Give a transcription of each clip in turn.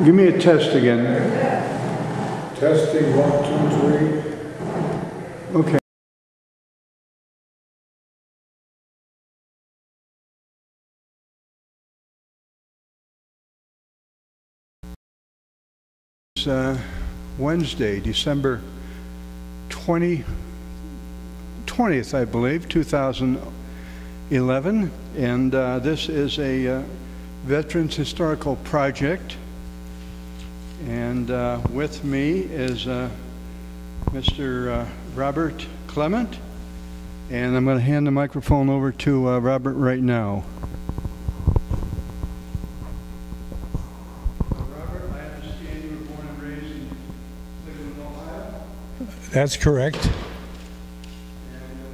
Give me a test again. Testing 1, 2, 3. Okay. It's Wednesday, December 20th, I believe, 2011, and this is a Veterans Historical Project. And with me is Mr. Robert Clement, and I'm going to hand the microphone over to Robert right now. Robert, I understand you were born and raised in Clement, Ohio? That's correct. And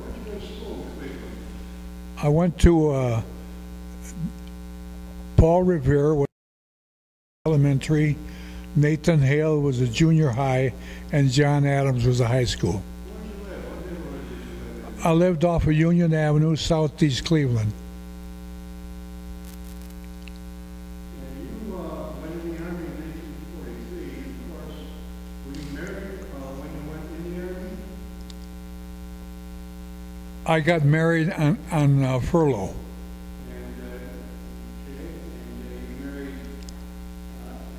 where did you go to school, quickly? I went to Paul Revere was elementary, Nathan Hale was a junior high, and John Adams was a high school. Where did you live? What neighborhood did you live in? I lived off of Union Avenue, southeast Cleveland. And you went in the Army in 1943, of course. Were you married when you went in the Army? I got married on furlough. You married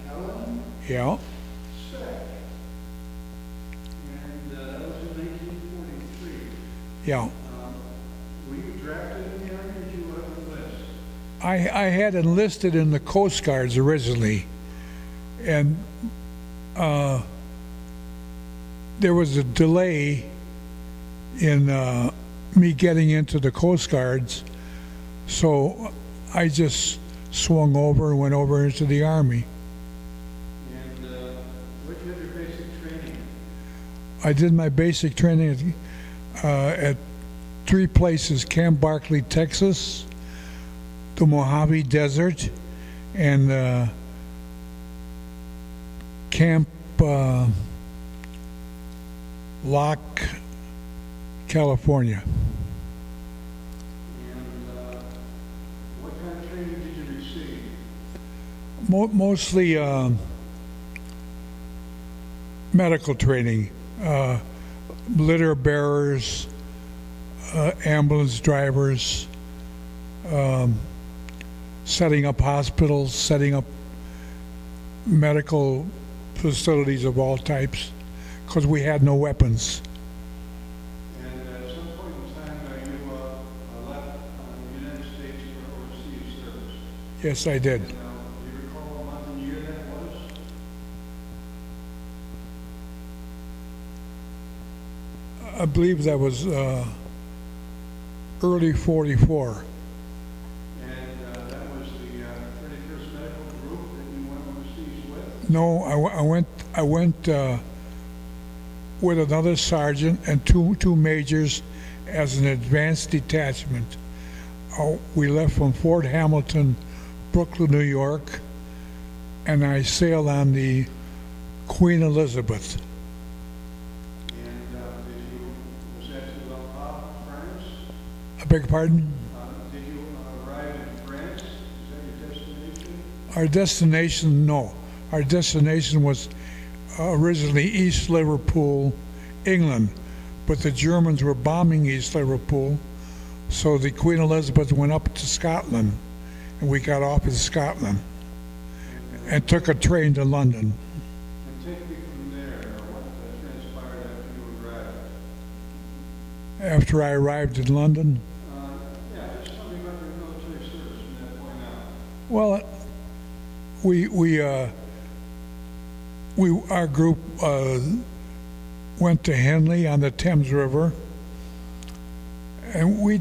Helen Yeah. Speck, and that was in 1943. Yeah. Were you drafted in the Army, or did you enlist? I had enlisted in the Coast Guards originally, and there was a delay in me getting into the Coast Guards, so I just swung over and went over into the Army. And where did you have your basic training? I did my basic training at 3 places: Camp Barkley, Texas, the Mojave Desert, and Camp Locke, California. And what kind of training did you receive? Mostly medical training, litter bearers, ambulance drivers, setting up hospitals, setting up medical facilities of all types, because we had no weapons. And at some point in time, you left the United States for overseas service. Yes, I did. Now, do you recall what month and year that was? I believe that was early '44. And that was the 31st Medical Group that you went overseas with? No, I went with another sergeant and two majors as an advanced detachment. We left from Fort Hamilton, Brooklyn, New York, and I sailed on the Queen Elizabeth. And was that to La Havre, France? I beg your pardon? Did you arrive in France? Is that your destination? Our destination, no. Our destination was originally East Liverpool, England, but the Germans were bombing East Liverpool, so the Queen Elizabeth went up to Scotland, and we got off in Scotland and took a train to London. And take me from there, what transpired after you arrived? After I arrived in London, Yeah, just tell me about your military service from that point out. well, our group went to Henley on the Thames River, and we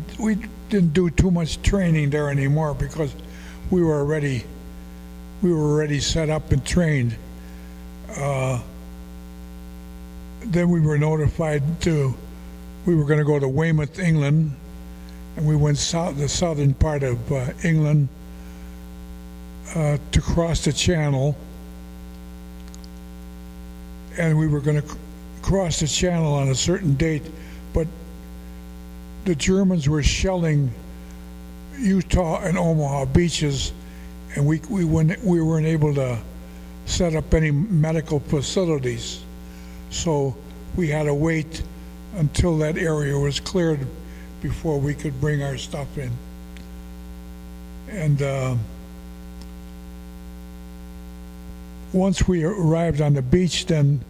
didn't do too much training there anymore because we were already set up and trained. Then we were notified we were going to go to Weymouth, England, and we went the southern part of England to cross the Channel, and we were going to cross the Channel on a certain date, but the Germans were shelling Utah and Omaha beaches, and we weren't able to set up any medical facilities. So we had to wait until that area was cleared before we could bring our stuff in. And once we arrived on the beach, then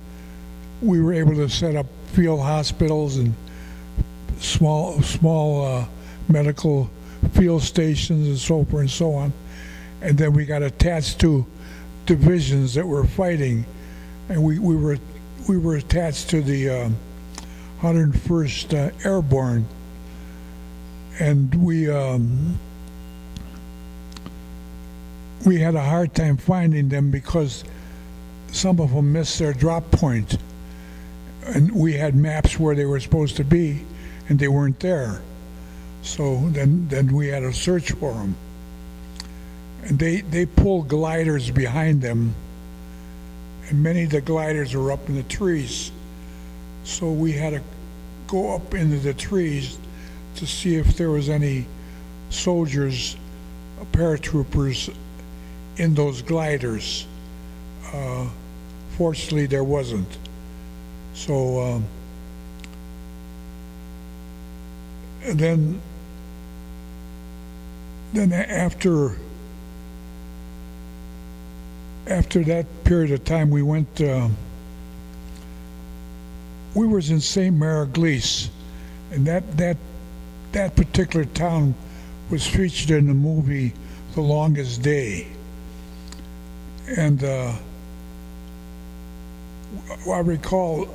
we were able to set up field hospitals and small medical field stations and so forth and so on. And then we got attached to divisions that were fighting, and we were attached to the 101st Airborne, and we had a hard time finding them because some of them missed their drop point, and we had maps where they were supposed to be, and they weren't there. So then we had to search for them. And they pulled gliders behind them, and many of the gliders were up in the trees. So we had to go up into the trees to see if there was any soldiers, paratroopers in those gliders. Fortunately, there wasn't. So, and then after that period of time, we went, we was in St. Mary-Glise, and that particular town was featured in the movie The Longest Day. And I recall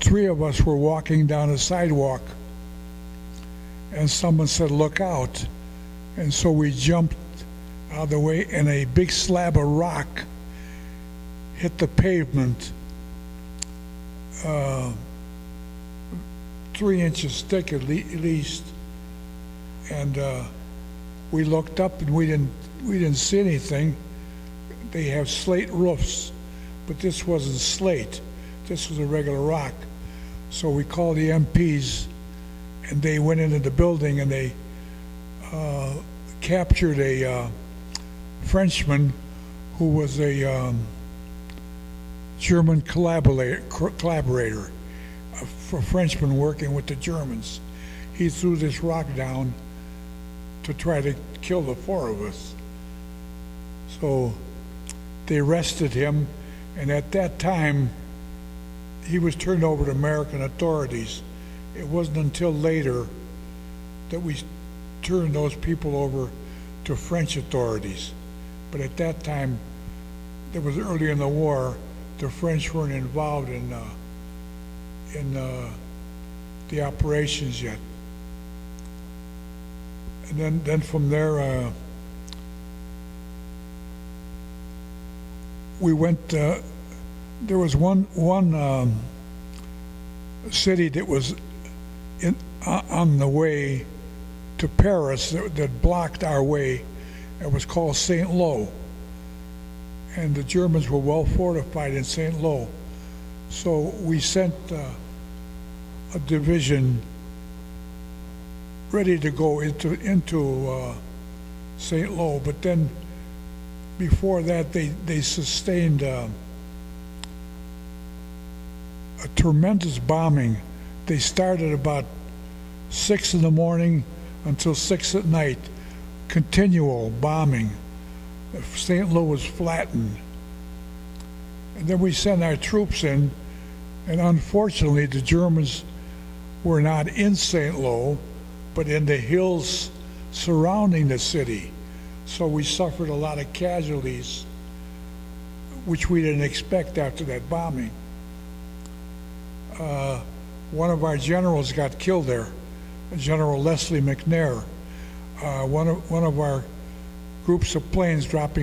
3 of us were walking down a sidewalk, and someone said, "Look out." And so we jumped out of the way, and a big slab of rock hit the pavement, 3 inches thick at least. And we looked up, and we didn't see anything. They have slate roofs, but this wasn't slate. This was a regular rock. So we called the MPs, and they went into the building, and they captured a Frenchman who was a German collaborator, a Frenchman working with the Germans. He threw this rock down to try to kill the 4 of us. So they arrested him, and at that time he was turned over to American authorities. It wasn't until later that we turned those people over to French authorities. But at that time, that was early in the war, the French weren't involved in the operations yet. And then from there, we went. There was one city that was on the way to Paris that blocked our way. It was called St. Lo, and the Germans were well fortified in St. Lo. So we sent a division ready to go into St. Lo, but then before that they sustained a tremendous bombing. They started about 6 in the morning until 6 at night, continual bombing. St. Louis was flattened. And then we sent our troops in, and unfortunately the Germans were not in St. Louis, but in the hills surrounding the city. So we suffered a lot of casualties, which we didn't expect after that bombing. One of our generals got killed there, General Leslie McNair. One of our groups of planes dropped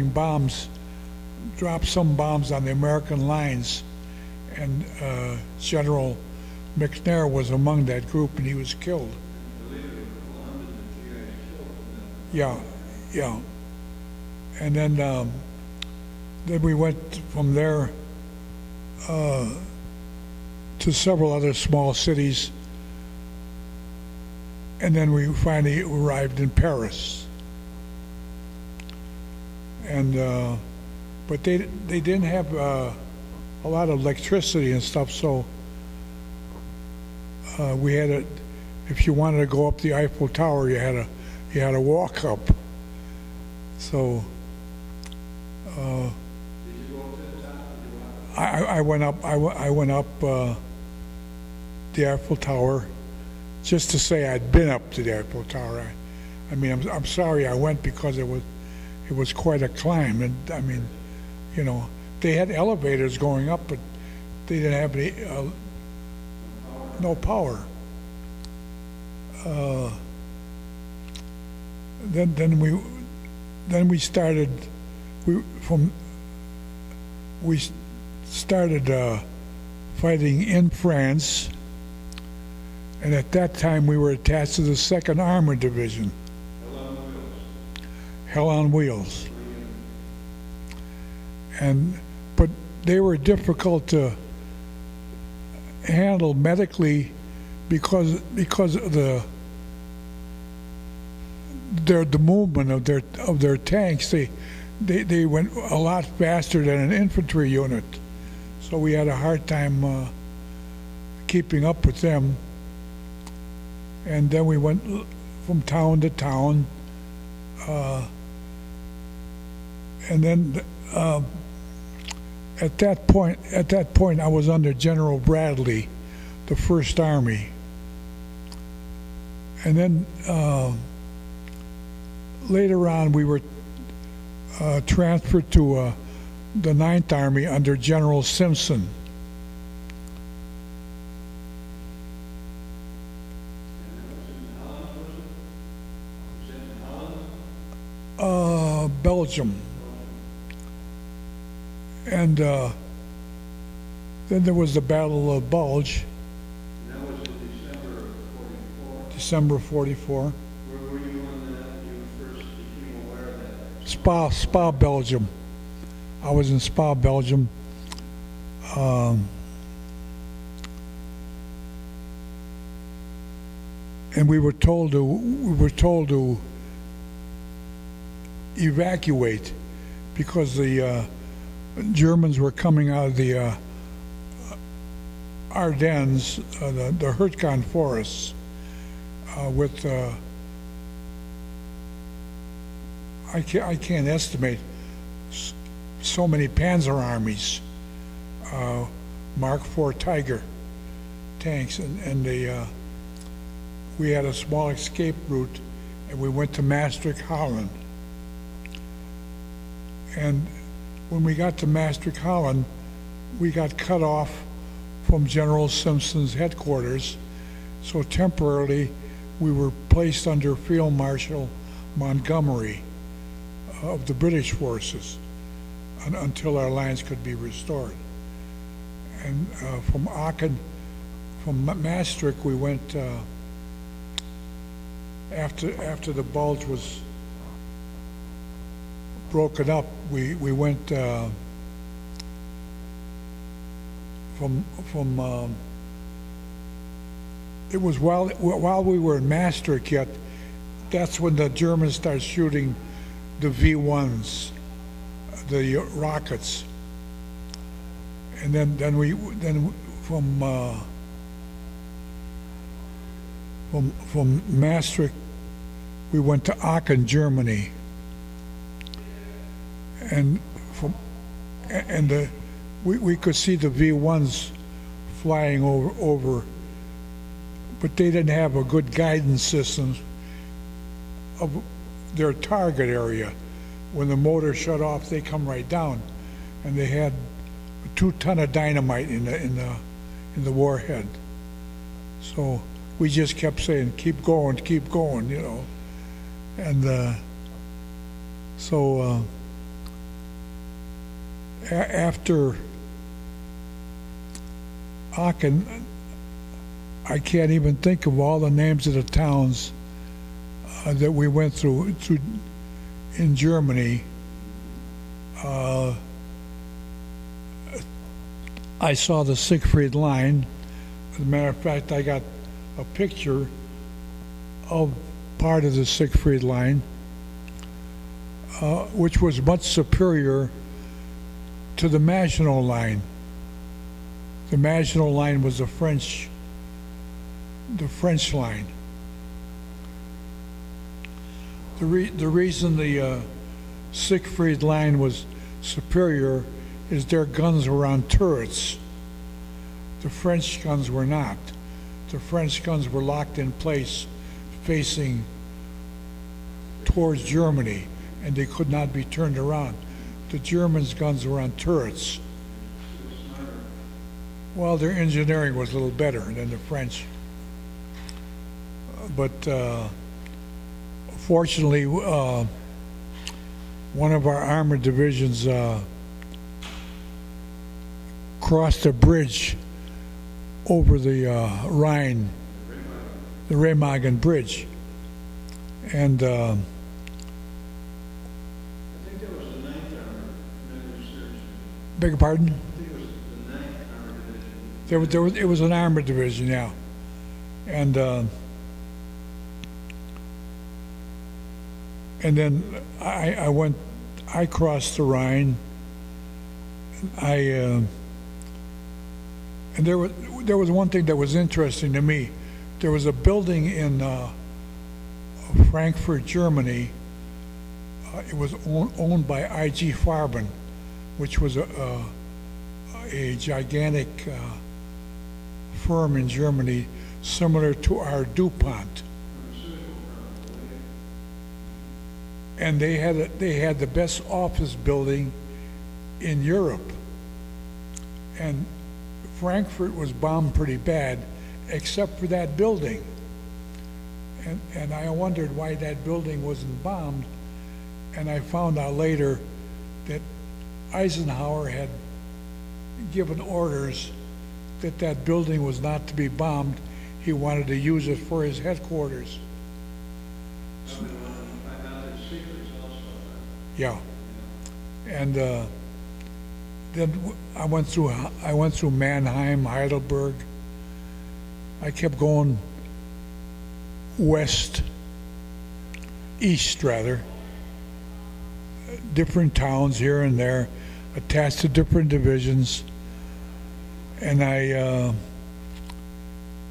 some bombs on the American lines, and General McNair was among that group, and he was killed. Yeah. And then we went from there to several other small cities, and then we finally arrived in Paris. And but they didn't have a lot of electricity and stuff, so we had to, if you wanted to go up the Eiffel Tower, you had to walk up. So I went up the Eiffel Tower just to say I'd been up to the Eiffel Tower. I mean, I'm sorry I went because it was quite a climb, and I mean, you know, they had elevators going up, but they didn't have any no power. Then we started fighting in France, and at that time we were attached to the 2nd Armored Division. Hell on Wheels. But they were difficult to handle medically because of the movement of their tanks. They went a lot faster than an infantry unit, so we had a hard time keeping up with them. And then we went from town to town, and then at that point I was under General Bradley, the 1st Army, and then later on we were transferred to the 9th Army under General Simpson. Belgium. And then there was the Battle of Bulge. And that was in December of 44. December of 44. Where were you when you first became aware of that? Spa, Belgium. I was in Spa, Belgium. And we were told to evacuate because the Germans were coming out of the Ardennes, the Hurtgen forests, with I can't estimate so many Panzer armies, Mark IV Tiger tanks, and we had a small escape route, and we went to Maastricht, Holland. And when we got to Maastricht, Holland, we got cut off from General Simpson's headquarters, so temporarily we were placed under Field Marshal Montgomery of the British forces until our lines could be restored. And from Aachen, from Maastricht, we went after the Bulge was broken up. We went from it was while we were in Maastricht yet. That's when the Germans started shooting the V1s, the rockets, and then from Maastricht we went to Aachen, Germany, and we could see the V1s flying over, but they didn't have a good guidance system of their target area. When the motor shut off, they come right down, and they had 2 tons of dynamite in the warhead. So we just kept saying, keep going, you know. And so after Aachen, I can't even think of all the names of the towns that we went through in Germany. I saw the Siegfried Line. As a matter of fact, I got a picture of part of the Siegfried Line, which was much superior to the Maginot Line. The Maginot Line was the French line. The reason the Siegfried line was superior is their guns were on turrets. The French guns were not. The French guns were locked in place facing towards Germany, and they could not be turned around. The Germans' guns were on turrets. Well, their engineering was a little better than the French. But fortunately, one of our armored divisions crossed a bridge over the Rhine, the Remagen Bridge. And I think that was the 9th Armored Division. beg your pardon? I think it was the 9th Armored Division. It was an armored division, yeah. And then I crossed the Rhine. And there was one thing that was interesting to me. There was a building in Frankfurt, Germany. It was owned by IG Farben, which was a gigantic firm in Germany, similar to our DuPont. And they had the best office building in Europe. And Frankfurt was bombed pretty bad, except for that building. And I wondered why that building wasn't bombed. And I found out later that Eisenhower had given orders that that building was not to be bombed. He wanted to use it for his headquarters. Yeah. And then I went through Mannheim, Heidelberg. I kept going east rather, different towns here and there, attached to different divisions. And I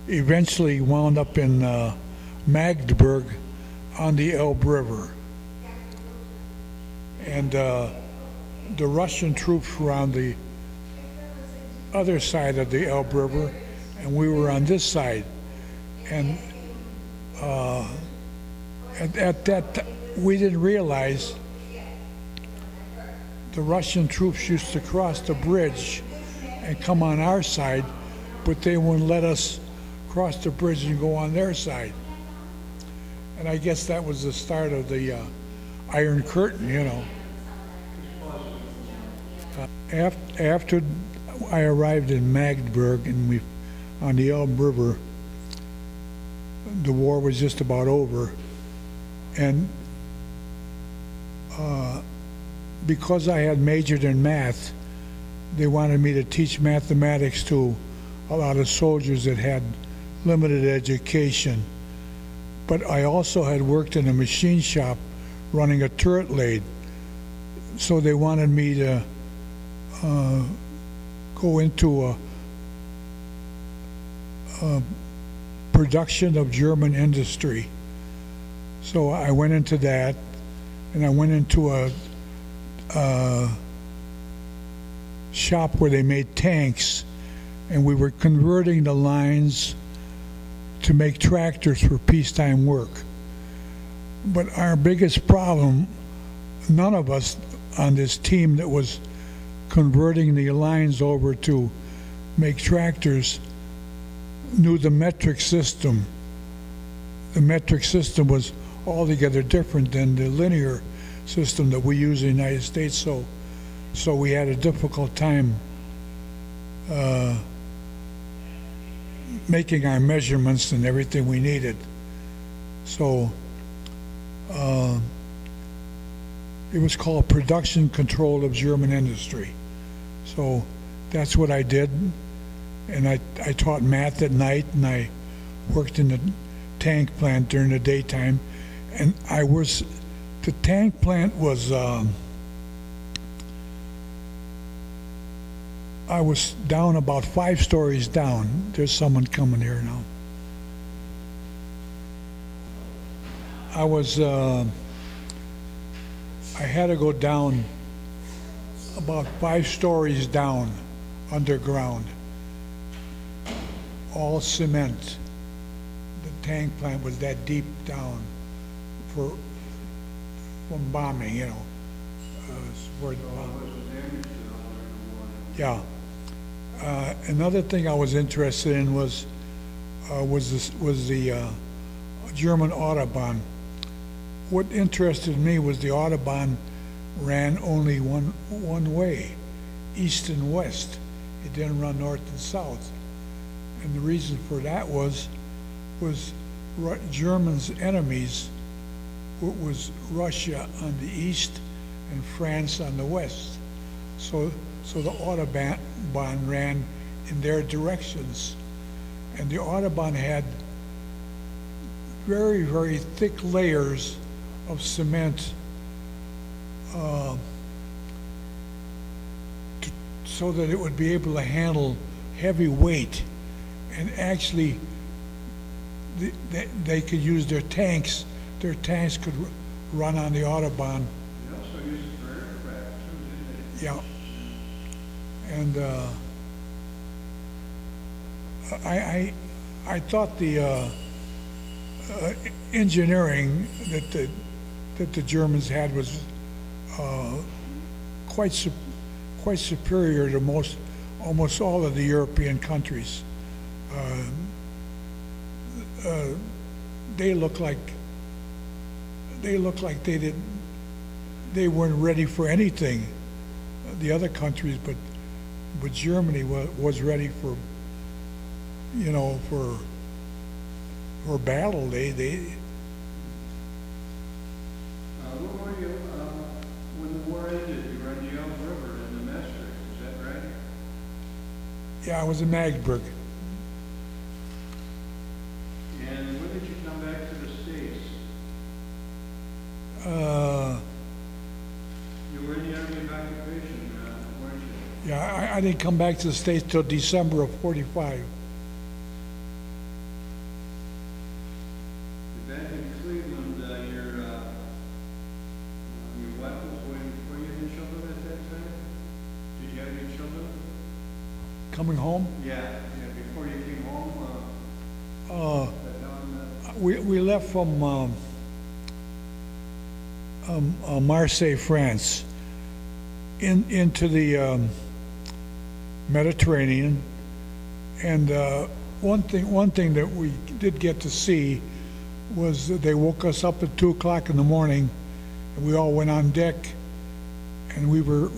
eventually wound up in Magdeburg on the Elbe River. And the Russian troops were on the other side of the Elbe River, and we were on this side. And at that we didn't realize the Russian troops used to cross the bridge and come on our side, but they wouldn't let us cross the bridge and go on their side. And I guess that was the start of the Iron Curtain, you know. After I arrived in Magdeburg and on the Elbe River, the war was just about over. And because I had majored in math, they wanted me to teach mathematics to a lot of soldiers that had limited education. But I also had worked in a machine shop running a turret lathe. So they wanted me to go into a production of German industry. So I went into that, and I went into a shop where they made tanks, and we were converting the lines to make tractors for peacetime work. But our biggest problem, none of us on this team that was converting the lines over to make tractors knew the metric system. The metric system was altogether different than the linear system that we use in the United States, so we had a difficult time making our measurements and everything we needed. So it was called production control of German industry. So that's what I did, and I taught math at night, and I worked in the tank plant during the daytime. And the tank plant was I was down about 5 stories down. There's someone coming here now. I had to go down about 5 stories down underground, all cement. The tank plant was that deep down from bombing, you know. Yeah. Another thing I was interested in was the German Autobahn. What interested me was the Autobahn ran only one way, east and west. It didn't run north and south. And the reason for that was Germany's enemies was Russia on the east and France on the west. So the Autobahn ran in their directions. And the Autobahn had very, very thick layers of cement so that it would be able to handle heavy weight, and actually they could use their tanks. Their tanks could run on the Autobahn. They also used it for aircraft too, didn't they? Yeah. And I thought the engineering that the Germans had was quite superior to almost all of the European countries. They look like they weren't ready for anything. The other countries, but Germany was ready for, you know, for battle. Where were you when the war ended? You were on the Elbe River in the Maastricht, is that right? Yeah, I was in Magdeburg. And when did you come back to the States? You were in the Army of Occupation, weren't you? Yeah, I didn't come back to the States till December of '45. Back in Cleveland, your wife was waiting for you in children at that time? Did you have any children? Coming home? Yeah, before you came home? We left from Marseille, France, into the Mediterranean, and one thing that we did get to see was that they woke us up at 2 o'clock in the morning, and we all went on deck, and we were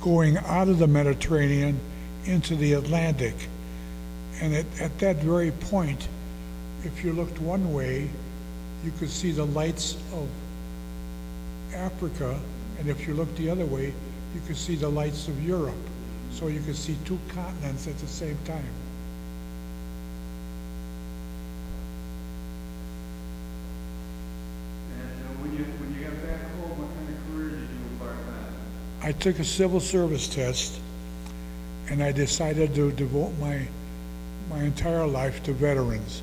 going out of the Mediterranean into the Atlantic, and at that very point, if you looked one way, you could see the lights of Africa, and if you looked the other way, you could see the lights of Europe. So you could see 2 continents at the same time. And when you got back home, what kind of career did you embark on? I took a civil service test, and I decided to devote my entire life to veterans.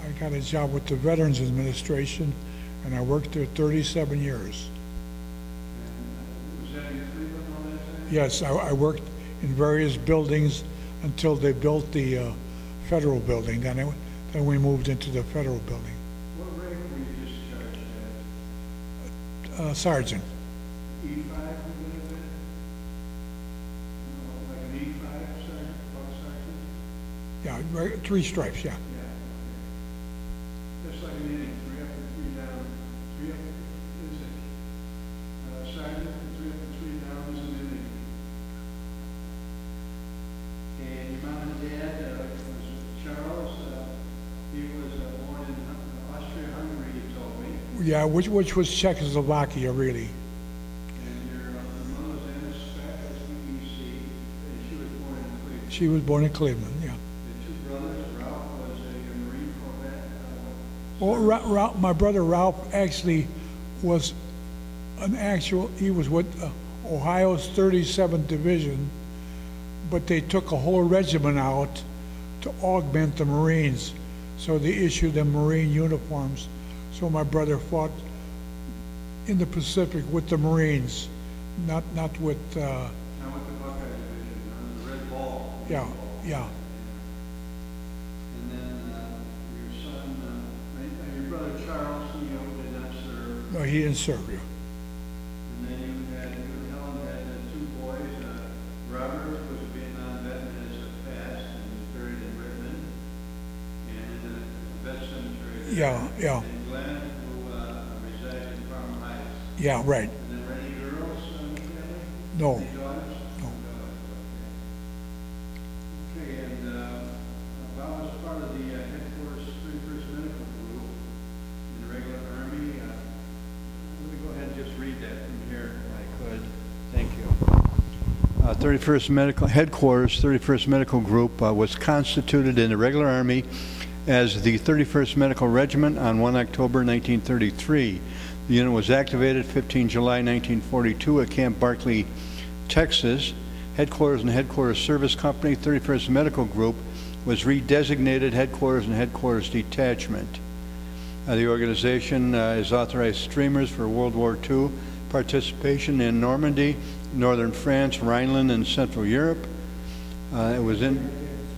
I got a job with the Veterans Administration, and I worked there 37 years. And was that in Cleveland all that time? Yes, I worked in various buildings until they built the federal building. Then we moved into the federal building. What rank were you discharged at? Sergeant. E5 would have been? Like an E5 sergeant, buck sergeant? Yeah, 3 stripes, yeah. Yeah. Just like an inning, 3 up and 3 down. 3 up is a sergeant, and 3 up and 3 down is an inning. And your mom and dad was Charles. He was born in Austria-Hungary, you told me. Yeah, which was Czechoslovakia, really. And your mother was Anna Speck, SBEC, and she was born in Cleveland. She was born in Cleveland, yeah. The 2 brothers, Ralph was a Marine Corvette. Well, my brother Ralph actually was he was with Ohio's 37th Division, but they took a whole regiment out to augment the Marines. So they issued them Marine uniforms. So my brother fought in the Pacific with the Marines, not with. Now with the Buckeye Division on the Red Ball. Yeah, yeah. And then your son, your brother Charles, did not serve. No, he didn't serve you. And then you and Helen had two boys. Robert was a Vietnam vet and is passed and was buried in Richmond and in the vet cemetery. Yeah, yeah. And Glenn, who resides in Farm Heights. Yeah, right. And then were any girls in the family? No. Any daughters? No. Okay, and Bob was part of the headquarters 31st Medical Group in the regular Army. Let me go ahead and just read that from here if I could. Thank you. 31st Medical Headquarters, 31st Medical Group was constituted in the regular Army as the 31st Medical Regiment on 1 October 1933. The unit was activated 15 July 1942 at Camp Barkley, Texas. Headquarters and Headquarters Service Company, 31st Medical Group, was redesignated Headquarters and Headquarters Detachment. The organization is authorized streamers for World War II participation in Normandy, northern France, Rhineland, and Central Europe. It was in,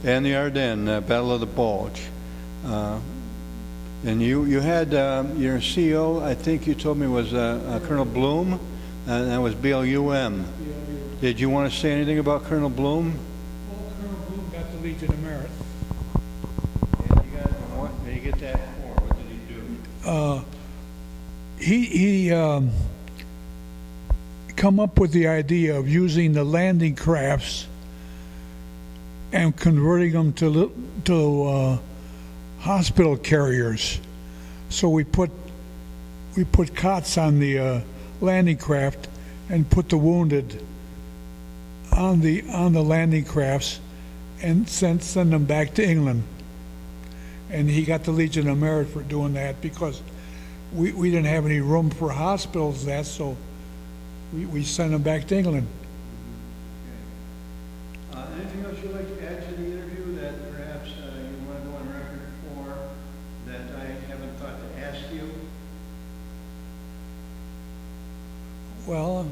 and the Ardennes, Battle of the Bulge. And you had your CO, I think you told me was Colonel Bloom, and that was BLUM. Did you want to say anything about Colonel Bloom? Well, Colonel Bloom got the Legion of Merit. And you got, what did he get that for? What did he do? He come up with the idea of using the landing crafts and converting them to hospital carriers. So we put cots on the landing craft and put the wounded on the landing crafts and send them back to England. And he got the Legion of Merit for doing that because we didn't have any room for hospitals so we sent them back to England. Okay. Anything else you'd like to add to the interview that perhaps you want to go on record for that I haven't thought to ask you? Well,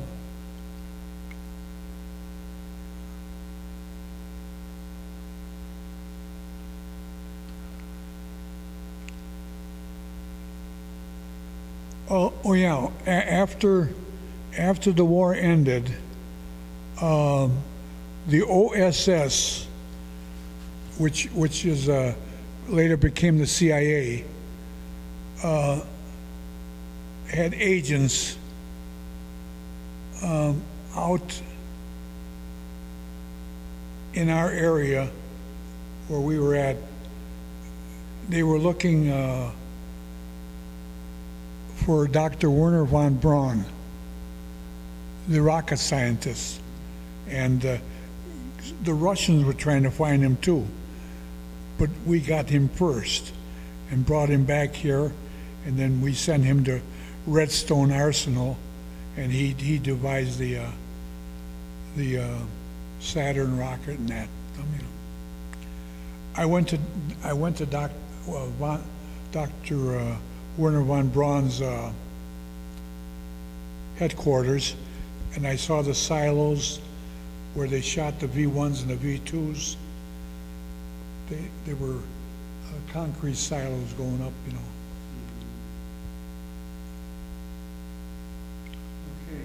oh yeah, after the war ended, the OSS, which is later became the CIA, had agents out in our area where we were at. They were looking for Dr. Werner von Braun, the rocket scientist, and the Russians were trying to find him too, but we got him first and brought him back here, and then we sent him to Redstone Arsenal, and he devised the Saturn rocket and that. I went to Dr. Werner von Braun's headquarters, and I saw the silos where they shot the V1s and the V2s. They were concrete silos going up, Okay.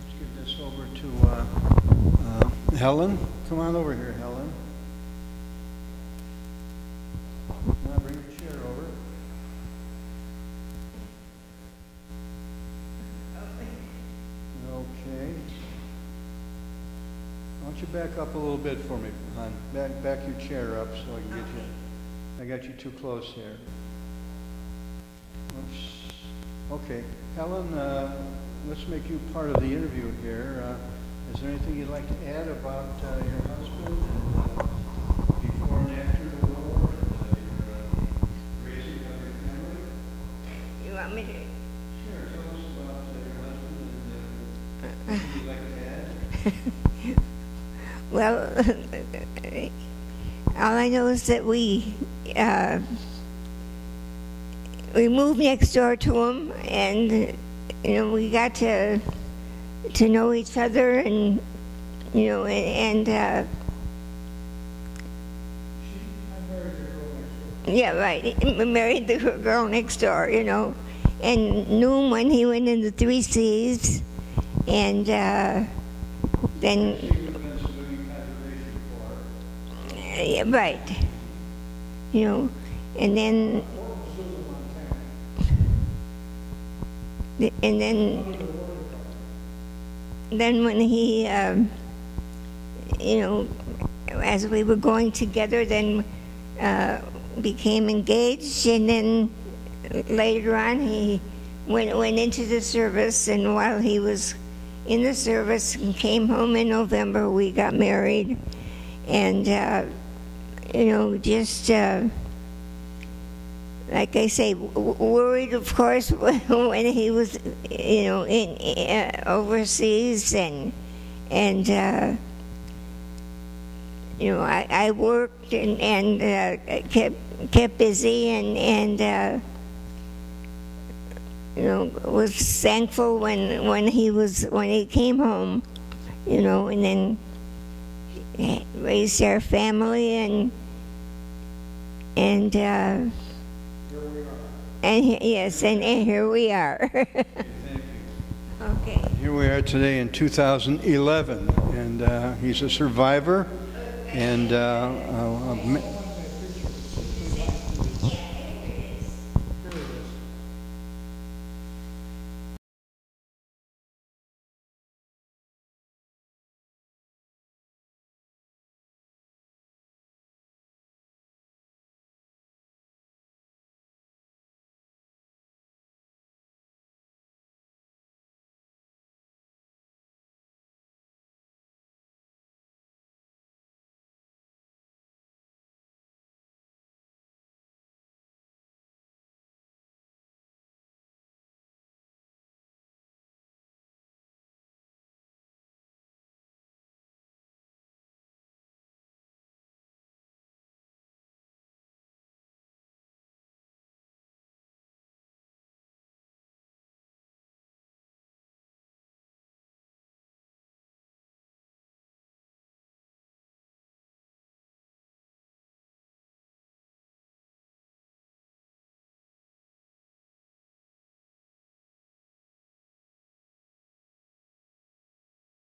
Let's get this over to Helen. Come on over here, Helen. Now bring your chair over. Okay. Why don't you back up a little bit for me, hon? Back your chair up so I can get you. I got you too close here. Oops. Okay. Helen, let's make you part of the interview here. Is there anything you'd like to add about your husband and before and after the war, your raising of your family? You want me to? Sure. Tell us about your husband and anything you'd like to add. Well, all I know is that we moved next door to him, and we got to know each other, and yeah, right. He married the girl next door, and knew him when he went in the 3 Cs, and then yeah, right, and then when he as we were going together, then became engaged, and then later on he went into the service, and while he was in the service and came home in November, we got married. And just like I say, worried, of course, when he was in overseas, and I worked and kept busy, and was thankful when he came home, and then raised our family, and yes, and here we are. Okay. Here we are today in 2011, and he's a survivor, and